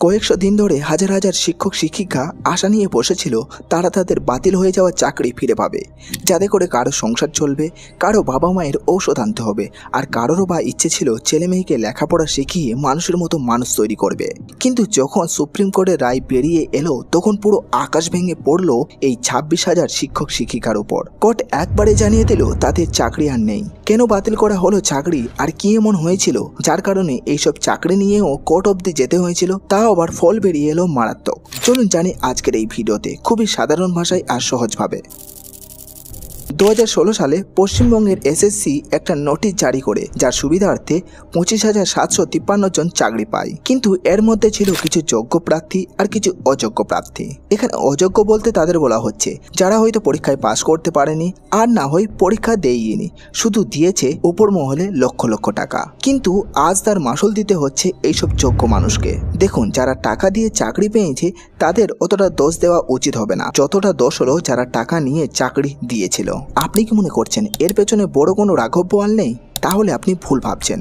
কয়েকশো দিন ধরে হাজার হাজার শিক্ষক শিক্ষিকা আশা নিয়ে বসেছিল তারা তাদের বাতিল হয়ে যাওয়া চাকরি ফিরে পাবে, যাতে করে কারো সংসার চলবে, কারো বাবা মায়ের ঔষধ আনতে হবে, আর কারোরও বা ইচ্ছে ছিল ছেলে মেয়েকে লেখাপড়া শিখিয়ে মানুষের মতো মানুষ তৈরি করবে। কিন্তু যখন সুপ্রিম কোর্টের রায় বেরিয়ে এলো তখন পুরো আকাশ ভেঙে পড়লো এই 26,000 শিক্ষক শিক্ষিকার উপর। কোর্ট একবারে জানিয়ে দিল তাদের চাকরি আর নেই। কেন বাতিল করা হলো চাকরি, আর কি এমন হয়েছিল যার কারণে এইসব চাকরি নিয়েও কোর্ট অব্দি যেতে হয়েছিল, তা আবার ফল বেরিয়ে এলো মারাত্মক। চলুন জানি আজকের এই ভিডিওতে খুবই সাধারণ ভাষায় আর সহজভাবে। 2016 সালে পশ্চিমবঙ্গের এসএসসি একটা নোটিশ জারি করে যার সুবিধার্থে 25,753 জন চাকরি পায়। কিন্তু এর মধ্যে ছিল কিছু যোগ্য প্রার্থী আর কিছু অযোগ্য প্রার্থী। এখানে অযোগ্য বলতে তাদের বলা হচ্ছে যারা হয়তো পরীক্ষায় পাশ করতে পারেনি, আর না হয় পরীক্ষা দেয়নি, শুধু দিয়েছে উপর মহলে লক্ষ লক্ষ টাকা। কিন্তু আজ তার মাসুল দিতে হচ্ছে এইসব যোগ্য মানুষকে। দেখুন, যারা টাকা দিয়ে চাকরি পেয়েছে তাদের অতটা দোষ দেওয়া উচিত হবে না, যতটা দোষ হলো যারা টাকা নিয়ে চাকরি দিয়েছিল। আপনি কি মনে করছেন এর পেছনে বড় কোনো রাঘব বোয়াল নেই? তাহলে আপনি ভুল ভাবছেন।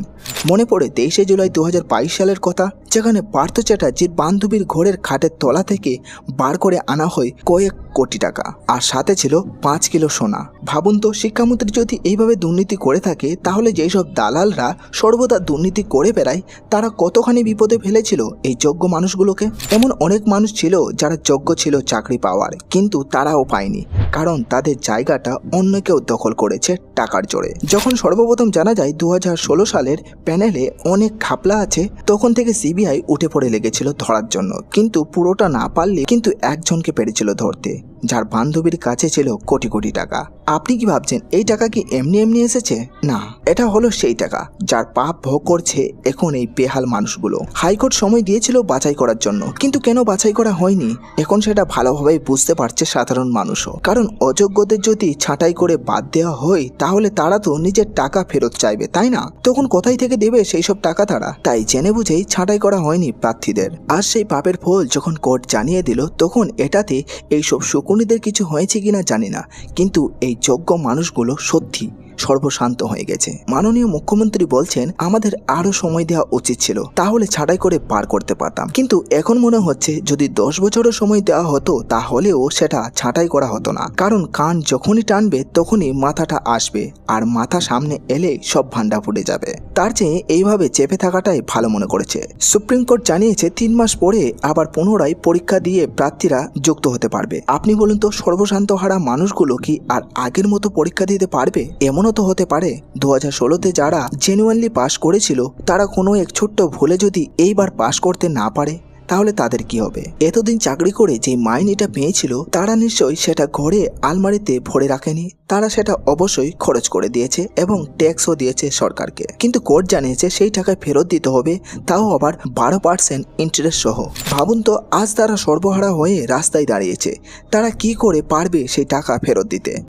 মনে পড়ে 23শে জুলাই 2022 সালের কথা, যেখানে পার্থ চ্যাটার্জির বান্ধবীর ঘরের খাটের তলা থেকে বার করে আনা হয় কয়েক কোটি টাকা, আর সাথে ছিল 5 কিলো সোনা। ভাবুন তো, শিক্ষামন্ত্রী যদি এইভাবে দুর্নীতি করে থাকে তাহলে যেসব দালালরা সর্বদা দুর্নীতি করে বেড়ায় তারা কতখানি বিপদে ফেলেছিল এই যোগ্য মানুষগুলোকে। এমন অনেক মানুষ ছিল যারা যোগ্য ছিল চাকরি পাওয়ার, কিন্তু তারাও পায়নি, কারণ তাদের জায়গাটা অন্য কেউ দখল করেছে টাকার জোরে। যখন সর্বপ্রথম জানা যায় 2016 সালের প্যানেলে অনেক ঘাপলা আছে, তখন থেকে সিবিআই উঠে পড়ে লেগেছিল ধরার জন্য। কিন্তু পুরোটা না পারলে কিন্তু একজনকে পেরেছিল ধরতে, যার বান্ধবীর কাছে ছিল কোটি কোটি টাকা। আপনি কি ভাবছেন এই টাকা কি এমনি এমনি এসেছে? না, এটা হলো সেই টাকা যার পাপ ভোগ করছে এখন এই বেহাল মানুষগুলো। হাইকোর্ট সময় দিয়েছিল বাছাই করার জন্য, কিন্তু কেন বাছাই করা হয়নি এখন সেটা ভালোভাবেই বুঝতে পারছে সাধারণ মানুষও। কারণ অযোগ্যদের যদি ছাঁটাই করে বাদ দেওয়া হয় তাহলে তারা তো নিজের টাকা ফেরত চাইবে, তাই না? তখন কোথায় থেকে দেবে সেই সব টাকা তারা? তাই জেনে বুঝেই ছাঁটাই করা হয়নি প্রার্থীদের। আর সেই পাপের ফল যখন কোর্ট জানিয়ে দিল তখন এটাতে এইসব শকুনিদের কিছু হয়েছে কিনা জানি না, কিন্তু এই যোগ্য মানুষগুলো সত্যি সর্বশান্ত হয়ে গেছে। মাননীয় মুখ্যমন্ত্রী বলছেন আমাদের আরো সময় দেওয়া উচিত ছিল, তাহলে ছাঁটাই করে পার করতে পারতাম। কিন্তু এখন মনে হচ্ছে যদি 10 বছরও সময় দেওয়া হতো তাহলেও সেটা ছাঁটাই করা হতো না, কারণ কান যখনই টানবে তখনই মাথাটা আসবে, আর মাথা সামনে এলে সব ভান্ডা ফুটে যাবে। তার চেয়ে এইভাবে চেপে থাকাটাই ভালো মনে করেছে। সুপ্রিম কোর্ট জানিয়েছে 3 মাস পরে আবার পুনরায় পরীক্ষা দিয়ে প্রার্থীরা যুক্ত হতে পারবে। আপনি বলুন তো, সর্বশান্ত হারা মানুষগুলো কি আর আগের মতো পরীক্ষা দিতে পারবে? এমন তো হতে পারে 2016-তে যারা জেনুইনলি পাস করেছিল তারা কোনো এক ছোট্ট ভুলে যদি এইবার পাস করতে না পারে তাহলে তাদের কি হবে? এতদিন চাকরি করে যে মাইনেটা পেয়েছিল তারা নিশ্চয়ই সেটা ঘরে আলমারিতে ভরে রাখেনি, তারা সেটা অবশ্যই খরচ করে দিয়েছে এবং ট্যাক্সও দিয়েছে সরকারকে। কিন্তু কোর্ট জানিয়েছে সেই টাকায় ফেরত দিতে হবে, তাও আবার 12% ইন্টারেস্ট সহ। ভাবুন তো, আজ তারা সর্বহারা হয়ে রাস্তায় দাঁড়িয়েছে, তারা কি করে পারবে সেই টাকা ফেরত দিতে?